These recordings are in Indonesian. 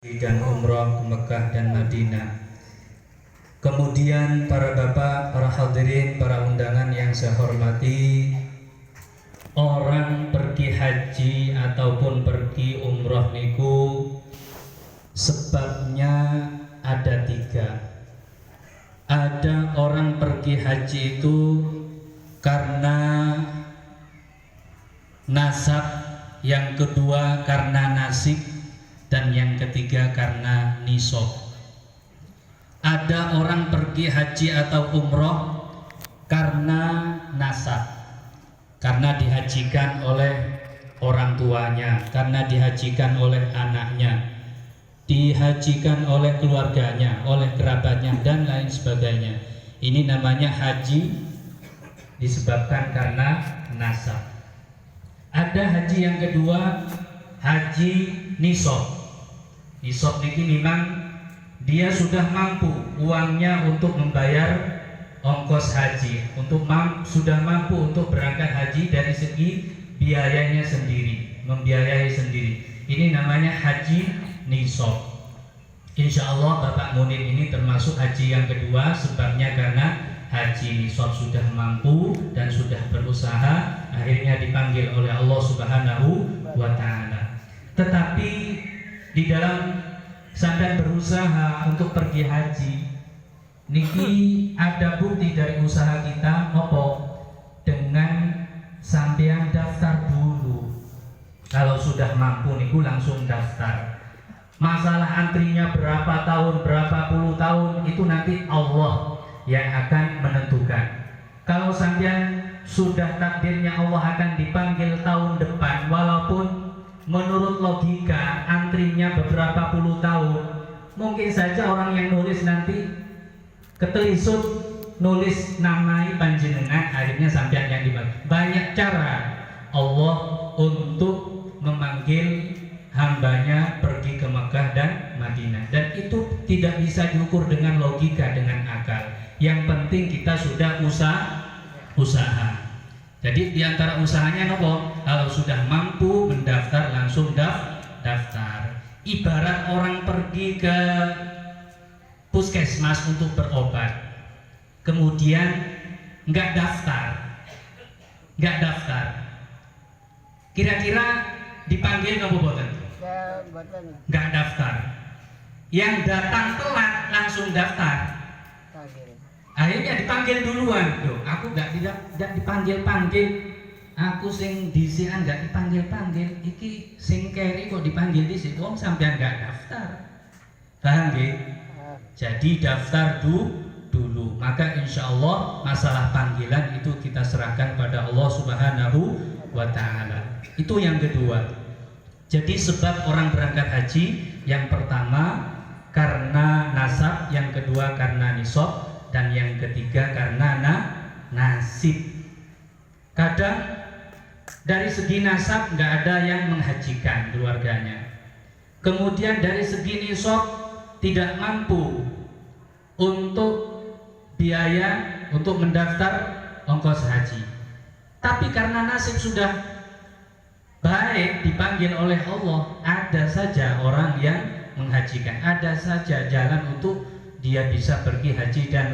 dan umroh ke Mekah dan Madinah. Kemudian para bapak, para hadirin, para undangan yang saya hormati, orang pergi haji ataupun pergi umroh niku sebabnya ada tiga. Ada orang pergi haji itu karena nasab, yang kedua karena nasib, dan yang ketiga karena nisab. Ada orang pergi haji atau umroh karena nasab, karena dihajikan oleh orang tuanya, karena dihajikan oleh anaknya, dihajikan oleh keluarganya, oleh kerabatnya, dan lain sebagainya. Ini namanya haji disebabkan karena nasab. Ada haji yang kedua, haji nisab. Nisab ini memang dia sudah mampu uangnya untuk membayar ongkos haji, sudah mampu untuk berangkat haji dari segi biayanya sendiri, membiayai sendiri. Ini namanya haji nisab. Insya Allah Bapak Munir ini termasuk haji yang kedua, sebabnya karena haji nisab sudah mampu dan sudah berusaha, akhirnya dipanggil oleh Allah Subhanahu wa Ta'ala. Tetapi di dalam sampai berusaha untuk pergi haji niki ada bukti dari usaha kita nopo dengan sampean daftar dulu. Kalau sudah mampu niku langsung daftar. Masalah antrinya berapa tahun, berapa puluh tahun itu nanti Allah yang akan menentukan. Kalau sampean sudah takdirnya Allah akan dipanggil tahun depan, walaupun menurut logika antrinya beberapa puluh tahun, mungkin saja orang yang nulis nanti ketelisut nulis namai panjenengan, akhirnya sampean yang dipanggil. Banyak cara Allah untuk memanggil hambanya pergi ke Mekah dan Madinah, dan itu tidak bisa diukur dengan logika, dengan akal. Yang penting kita sudah usaha. Jadi diantara usahanya nopo, kalau sudah mampu mendaftar langsung daftar. Ibarat orang pergi ke puskesmas untuk berobat, kemudian nggak daftar, kira-kira dipanggil nopo boten? Nggak daftar. Yang datang telat langsung daftar, akhirnya dipanggil duluan. Loh, aku tidak dipanggil-panggil. Aku sing disian gak dipanggil-panggil. Iki sing keri kok dipanggil dhisik, wong sampean gak daftar. Paham nggih? Jadi daftar dulu. Maka insya Allah masalah panggilan itu kita serahkan pada Allah Subhanahu wa Ta'ala. Itu yang kedua. Jadi sebab orang berangkat haji, yang pertama karena nasab, yang kedua karena nisab, dan yang ketiga karena nasib. Kadang dari segi nasab nggak ada yang menghajikan keluarganya, kemudian dari segi nisab tidak mampu untuk biaya untuk mendaftar ongkos haji, tapi karena nasib sudah baik dipanggil oleh Allah, ada saja orang yang menghajikan, ada saja jalan untuk dia bisa pergi haji dan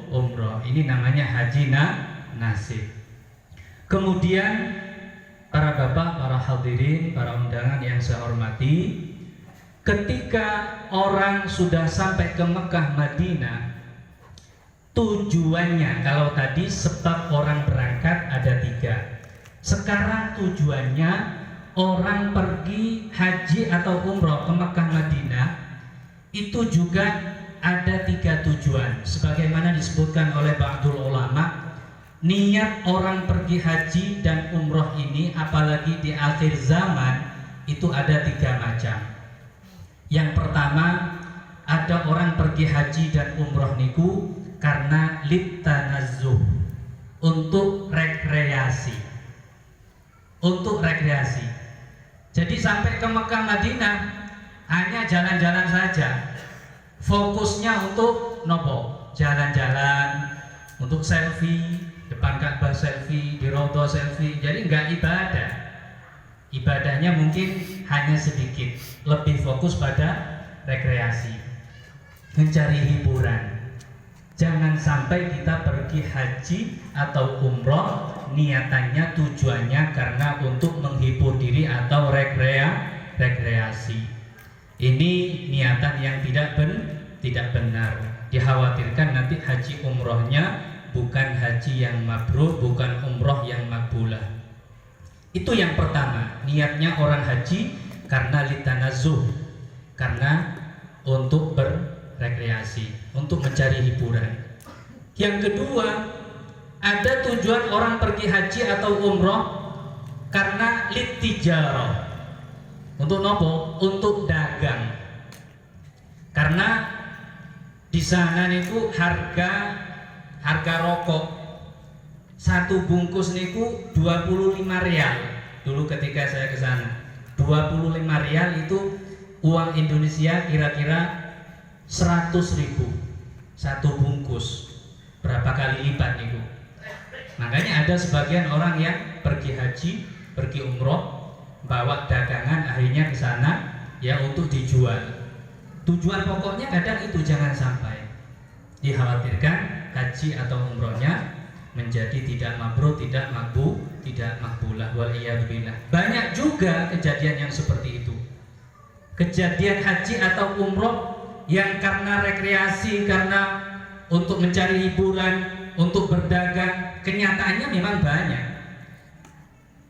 umroh. Ini namanya haji nasib. Kemudian para bapak, para hadirin, para undangan yang saya hormati, ketika orang sudah sampai ke Mekah Madinah, tujuannya, kalau tadi sebab orang berangkat ada tiga, sekarang tujuannya orang pergi haji atau umroh ke Mekah Madinah itu juga ada tiga tujuan, sebagaimana disebutkan oleh ba'dul ulama. Niat orang pergi haji dan umroh ini, apalagi di akhir zaman, itu ada tiga macam. Yang pertama, ada orang pergi haji dan umroh niku karena litanazzuh, untuk rekreasi. Jadi sampai ke Mekah Madinah hanya jalan-jalan saja, fokusnya untuk nopo, jalan-jalan, untuk selfie depan Ka'bah, selfie di Raudhah, selfie. Jadi nggak ibadahnya mungkin hanya sedikit, lebih fokus pada rekreasi, mencari hiburan. Jangan sampai kita pergi haji atau umroh niatannya tujuannya karena untuk menghibur diri atau rekreasi. Ini niatan yang tidak benar. Dikhawatirkan nanti haji umrohnya bukan haji yang mabrur, bukan umroh yang makbulah. Itu yang pertama, niatnya orang haji karena litanazuh, karena untuk berrekreasi, untuk mencari hiburan. Yang kedua, ada tujuan orang pergi haji atau umroh karena litijarah. Untuk nopo? Untuk dagang. Karena di sana niku harga rokok satu bungkus niku 25 rial. Dulu ketika saya ke sana, 25 rial itu uang Indonesia kira-kira 100.000 satu bungkus. Berapa kali lipat niku? Makanya ada sebagian orang yang pergi haji, pergi umroh, bawa dagangan akhirnya ke sana ya untuk dijual. Tujuan pokoknya kadang itu jangan sampai. Dikhawatirkan haji atau umrohnya menjadi tidak mabrur, tidak makbulah. Waliyadzubillah. Banyak juga kejadian yang seperti itu. Kejadian haji atau umroh yang karena rekreasi, karena untuk mencari hiburan, untuk berdagang, kenyataannya memang banyak.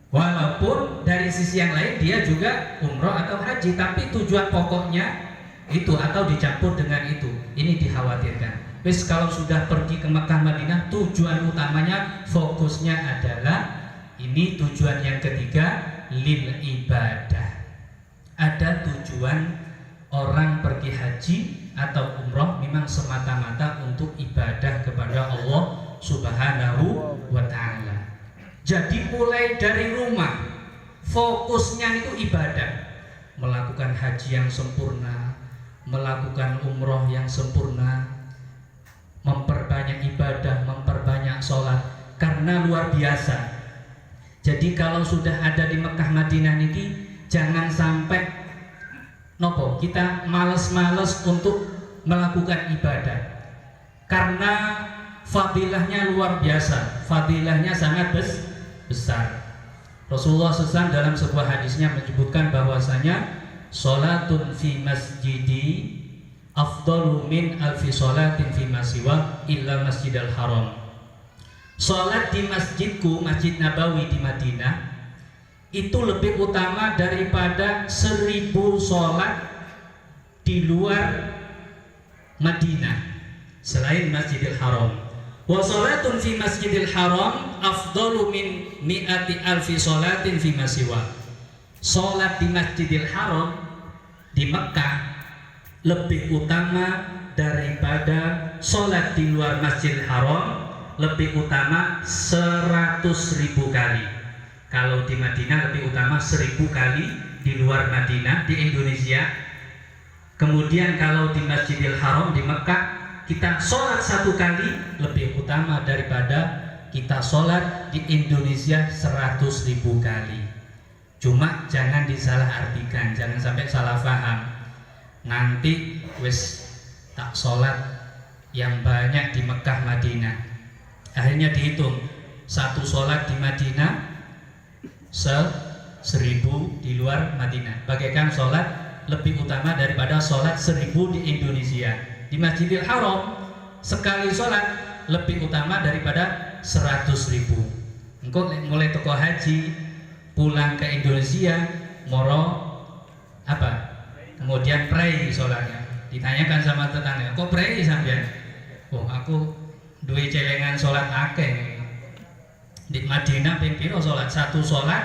Walaupun dari sisi yang lain dia juga umroh atau haji, tapi tujuan pokoknya itu atau dicampur dengan itu. Ini dikhawatirkan. Wis kalau sudah pergi ke Mekah Madinah, tujuan utamanya fokusnya adalah ini tujuan yang ketiga, lil ibadah. Ada tujuan orang pergi haji atau umroh memang semata-mata untuk ibadah kepada Allah Subhanahu wa ta'ala. Jadi mulai dari rumah fokusnya itu ibadah, melakukan haji yang sempurna, melakukan umroh yang sempurna, memperbanyak ibadah, memperbanyak sholat, karena luar biasa. Jadi kalau sudah ada di Mekah Madinah niki, jangan sampai nopo kita males-males untuk melakukan ibadah, karena fadilahnya luar biasa, fadilahnya sangat besar. Rasulullah SAW dalam sebuah hadisnya menyebutkan bahwasanya sholatun fi masjidi afdalu min alfi sholatin fi masiwa illa masjidal haram. Sholat di masjidku, Masjid Nabawi di Madinah, itu lebih utama daripada 1000 sholat di luar Madinah selain Masjidil Haram. Wa sholatun fi Masjidil Haram afdalu min mi'ati alfi sholatin fi masiwa. Sholat di Masjidil Haram di Mekah lebih utama daripada sholat di luar Masjidil Haram, lebih utama 100.000 kali. Kalau di Madinah lebih utama 1000 kali, di luar Madinah, di Indonesia. Kemudian kalau di Masjidil Haram di Mekah, kita sholat 1 kali lebih utama daripada kita sholat di Indonesia 100.000 kali. Cuma jangan disalah artikan, jangan sampai salah paham. Nanti wis tak sholat yang banyak di Mekah Madinah, akhirnya dihitung satu sholat di Madinah 1000 di luar Madinah, bagaikan sholat lebih utama daripada sholat 1000 di Indonesia. Di Masjidil Haram sekali sholat lebih utama daripada 100.000. Engkau mulai toko haji pulang ke Indonesia moro apa? Kemudian pray sholatnya. Ditanyakan sama tetangga, kok pray sampean? Oh, aku duwe celengan sholat akeh. Di Madinah ping piro sholat? Satu sholat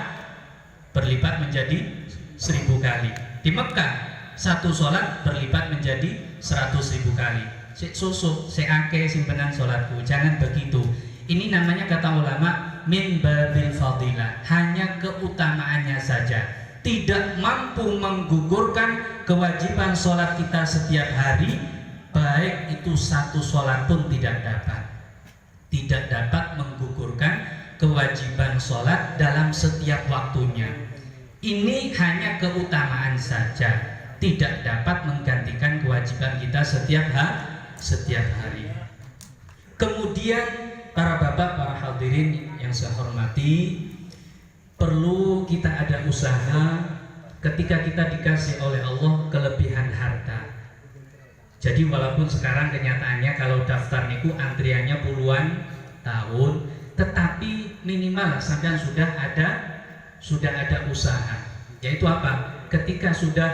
berlipat menjadi 1000 kali. Di Mekah satu sholat berlipat menjadi 100.000 kali. Sik susuk, sik akeh simpenan sholatku. Jangan begitu. Ini namanya kata ulama min babil fadilah, hanya keutamaannya saja, tidak mampu menggugurkan kewajiban sholat kita setiap hari, baik itu satu sholat pun tidak dapat menggugurkan kewajiban sholat dalam setiap waktunya. Ini hanya keutamaan saja, tidak dapat menggantikan setiap hari. Kemudian para bapak, para hadirin yang saya hormati, perlu kita ada usaha ketika kita dikasih oleh Allah kelebihan harta. Jadi walaupun sekarang kenyataannya kalau daftar niku antriannya puluhan tahun, tetapi minimal sampean sudah ada usaha. Yaitu apa? Ketika sudah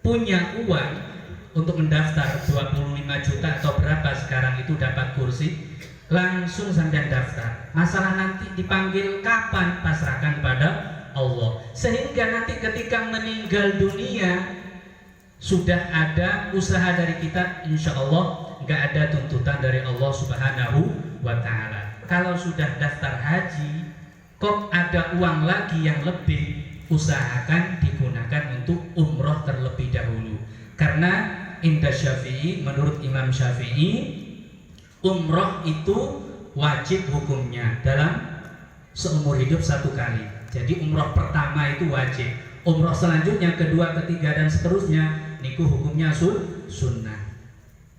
punya uang untuk mendaftar 25 juta atau berapa sekarang itu dapat kursi, langsung sampean daftar. Masalah nanti dipanggil kapan, pasrahkan pada Allah. Sehingga nanti ketika meninggal dunia sudah ada usaha dari kita, insya Allah nggak ada tuntutan dari Allah Subhanahu wa Ta'ala. Kalau sudah daftar haji, kok ada uang lagi yang lebih, usahakan digunakan untuk umroh terlebih dahulu. Karena indah Syafi'i, menurut Imam Syafi'i, umroh itu wajib hukumnya dalam seumur hidup satu kali. Jadi umroh pertama itu wajib. Umroh selanjutnya, kedua, ketiga, dan seterusnya niku hukumnya sunnah.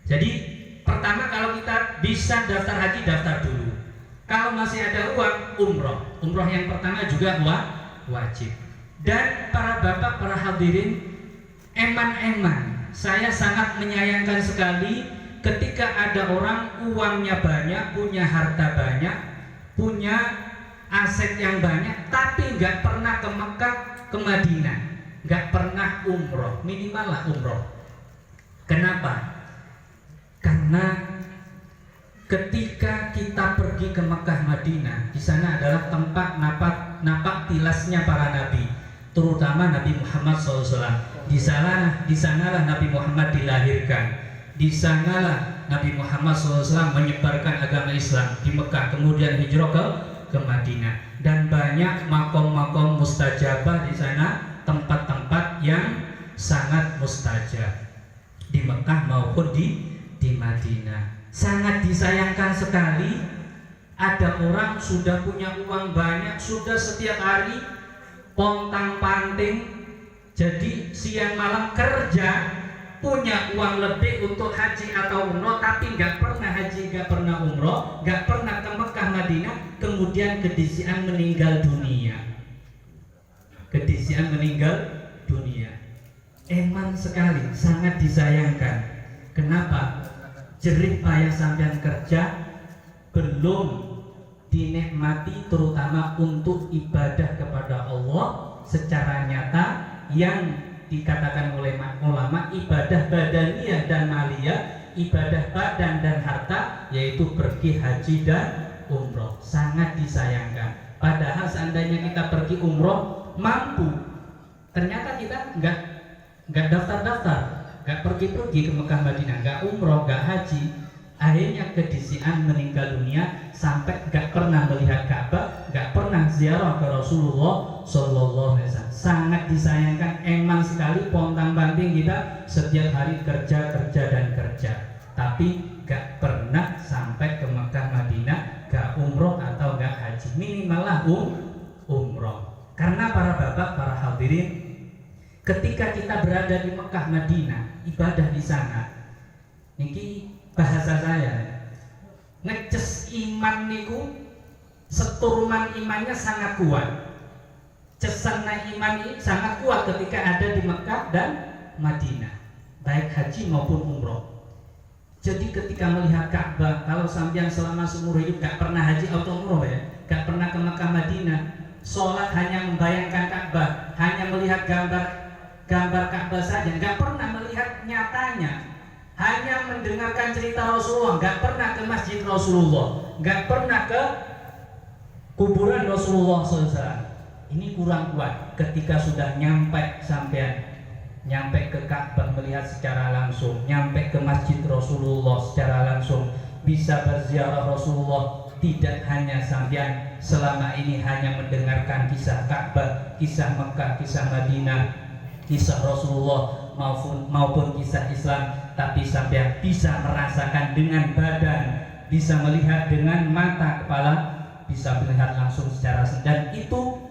Jadi pertama kalau kita bisa daftar haji, daftar dulu. Kalau masih ada uang, umroh yang pertama juga wajib. Dan para bapak, para hadirin, eman-eman, saya sangat menyayangkan sekali ketika ada orang uangnya banyak, punya harta banyak, punya aset yang banyak, tapi nggak pernah ke Mekah, ke Madinah, nggak pernah umroh, minimal lah umroh. Kenapa? Karena ketika kita pergi ke Mekah, Madinah, di sana adalah tempat napak tilasnya para nabi, terutama Nabi Muhammad SAW. Di sanalah Nabi Muhammad dilahirkan. Di sanalah Nabi Muhammad SAW menyebarkan agama Islam di Mekah, kemudian hijrah ke Madinah. Dan banyak makom-makom mustajabah di sana, tempat-tempat yang sangat mustajab di Mekah maupun di Madinah. Sangat disayangkan sekali ada orang sudah punya uang banyak, sudah setiap hari pontang-panting, jadi siang malam kerja, punya uang lebih untuk haji atau umroh, tapi nggak pernah haji, nggak pernah umroh, nggak pernah ke Mekah, Madinah, kemudian kedisian meninggal dunia. Eman sekali, sangat disayangkan. Kenapa? Jerih payah sampean kerja belum dinikmati, terutama untuk ibadah kepada Allah secara nyata yang dikatakan oleh ulama ibadah badaniyah dan maliyah, ibadah badan dan harta, yaitu pergi haji dan umroh. Sangat disayangkan. Padahal seandainya kita pergi umroh mampu, ternyata kita nggak daftar-daftar, nggak pergi-pergi ke Mekah, Madinah, nggak umroh, nggak haji, akhirnya kedisian meninggal dunia sampai nggak pernah melihat Ka'bah, nggak pernah ziarah ke Rasulullah Sallallahu Alaihi Wasallam. Sangat disayangkan, eman sekali pontang-panting kita setiap hari kerja, tapi nggak pernah sampai ke Mekah, Madinah, nggak umroh atau nggak haji, minimal lah umroh. Karena para bapak, para hadirin, ketika kita berada di Mekah, Madinah, ibadah di sana, niki bahasa saya, ngeces iman niku, seturman imannya sangat kuat. Cesana iman ini sangat kuat ketika ada di Mekah dan Madinah, baik haji maupun umroh. Jadi ketika melihat Ka'bah, kalau sampean selama seumur hidup gak pernah haji atau umroh ya, gak pernah ke Mekah, Madinah, sholat hanya membayangkan Ka'bah, hanya melihat gambar Ka'bah saja, gak pernah melihat nyatanya, hanya mendengarkan cerita Rasulullah, gak pernah ke masjid Rasulullah, gak pernah ke kuburan Rasulullah SAW. Ini kurang kuat. Ketika sudah nyampe ke Ka'bah, melihat secara langsung, nyampe ke masjid Rasulullah secara langsung, bisa berziarah Rasulullah, tidak hanya sampean selama ini hanya mendengarkan kisah Ka'bah, kisah Mekah, kisah Madinah, kisah Rasulullah maupun kisah Islam, tapi sampean bisa merasakan dengan badan, bisa melihat dengan mata kepala, bisa melihat langsung secara dan itu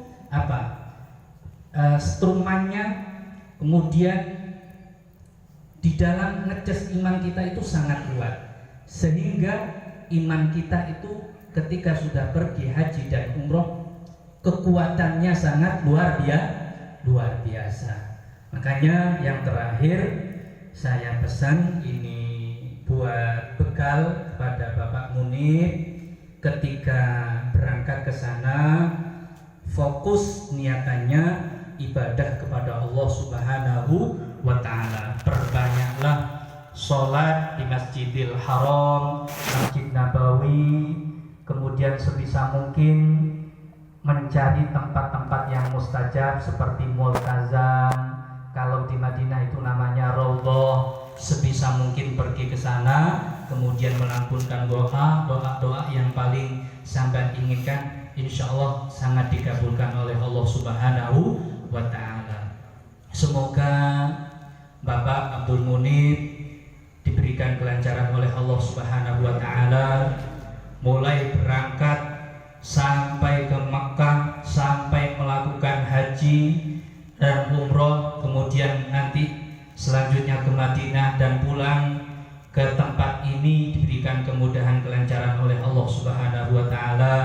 strumannya, kemudian di dalam ngecas iman kita itu sangat kuat, sehingga iman kita itu ketika sudah pergi haji dan umroh kekuatannya sangat luar biasa. Makanya yang terakhir saya pesan ini buat bekal kepada Bapak Munib ketika berangkat ke sana, fokus niatannya ibadah kepada Allah Subhanahu wa Ta'ala. Perbanyaklah sholat di Masjidil Haram, Masjid Nabawi, kemudian sebisa mungkin mencari tempat-tempat yang mustajab seperti Multazam. Kalau di Madinah itu namanya Raudhah, sebisa mungkin pergi ke sana, kemudian melantunkan doa yang paling sambat inginkan, insya Allah sangat dikabulkan oleh Allah Subhanahu wa Ta'ala. Semoga Bapak Abdul Munib diberikan kelancaran oleh Allah Subhanahu wa Ta'ala, mulai berangkat sampai ke Makkah, sampai melakukan haji dan umroh, kemudian nanti selanjutnya ke Madinah dan pulang ke tempat ini diberikan kemudahan kelancaran oleh Allah Subhanahu wa Ta'ala,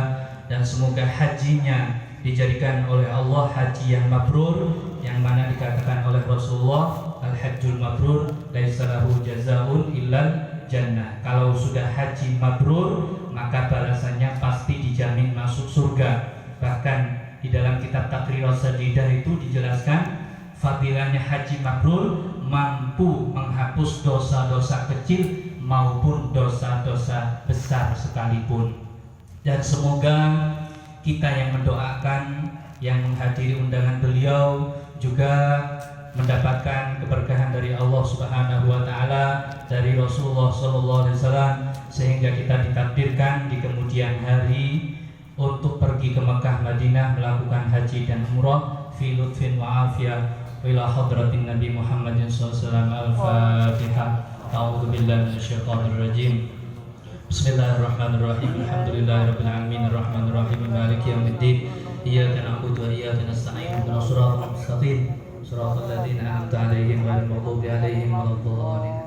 dan semoga hajinya dijadikan oleh Allah haji yang mabrur, yang mana dikatakan oleh Rasulullah, al-hajjul mabrur laisa lahu jazaa'un illal jannah. Kalau sudah haji mabrur maka balasannya pasti dijamin masuk surga. Bahkan di dalam kitab Taqrirus Sadidah itu dijelaskan fadilahnya haji mabrur mampu menghapus dosa-dosa kecil maupun dosa-dosa besar sekalipun. Dan semoga kita yang mendoakan, yang menghadiri undangan beliau juga mendapatkan keberkahan dari Allah Subhanahu wa Ta'ala, dari Rasulullah sallallahu alaihi wasallam, sehingga kita ditakdirkan di kemudian hari untuk pergi ke Mekah Madinah melakukan haji dan umrah fi lutfin wa afiyah ila hadratin Nabi Muhammadin sallallahu alaihi wasallam. Al-Fatihah. A'udzu billahi minasyaitonir rajim. Bismillahirrahmanirrahim. Alhamdulillahirabbil alamin arrahmanir rahim maliki yaumiddin. Iyyaka na'budu wa iyyaka nasta'in. Ihdinas siratal mustaqim. Siratal ladzina an'amta 'alaihim ghairil maghdubi 'alaihim waladdallin.